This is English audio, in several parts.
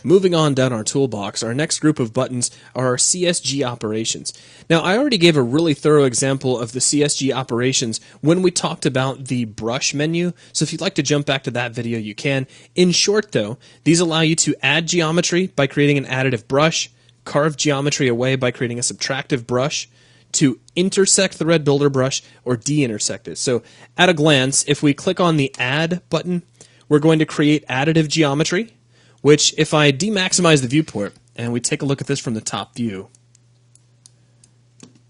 Moving on down our toolbox, our next group of buttons are our CSG operations. Now, I already gave a really thorough example of the CSG operations when we talked about the brush menu, so if you'd like to jump back to that video, you can. In short, though, these allow you to add geometry by creating an additive brush, carve geometry away by creating a subtractive brush, to intersect the red builder brush, or de-intersect it. So, at a glance, if we click on the Add button, we're going to create additive geometry, which, if I demaximize the viewport, and we take a look at this from the top view.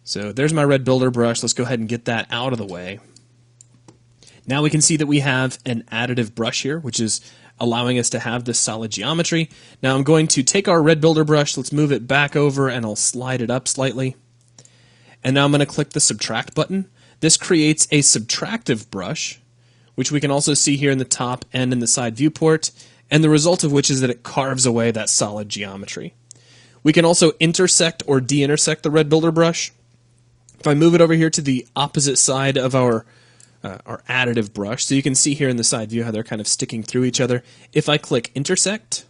So there's my red builder brush. Let's go ahead and get that out of the way. Now we can see that we have an additive brush here, which is allowing us to have this solid geometry. Now I'm going to take our red builder brush, let's move it back over, and I'll slide it up slightly. And now I'm going to click the Subtract button. This creates a subtractive brush, which we can also see here in the top and in the side viewport, and the result of which is that it carves away that solid geometry. We can also intersect or de-intersect the red builder brush. If I move it over here to the opposite side of our additive brush, so you can see here in the side view how they're kind of sticking through each other. If I click intersect,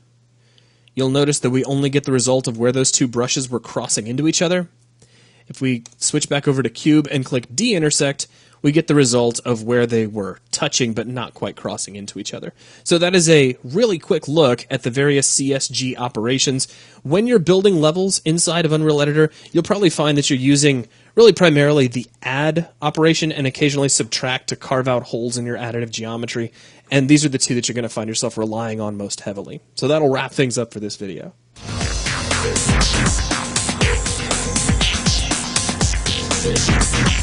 you'll notice that we only get the result of where those two brushes were crossing into each other. If we switch back over to cube and click de-intersect, we get the result of where they were touching but not quite crossing into each other. So that is a really quick look at the various CSG operations. When you're building levels inside of Unreal Editor, you'll probably find that you're using really primarily the add operation and occasionally subtract to carve out holes in your additive geometry. And these are the two that you're going to find yourself relying on most heavily. So that'll wrap things up for this video. We'll be right back.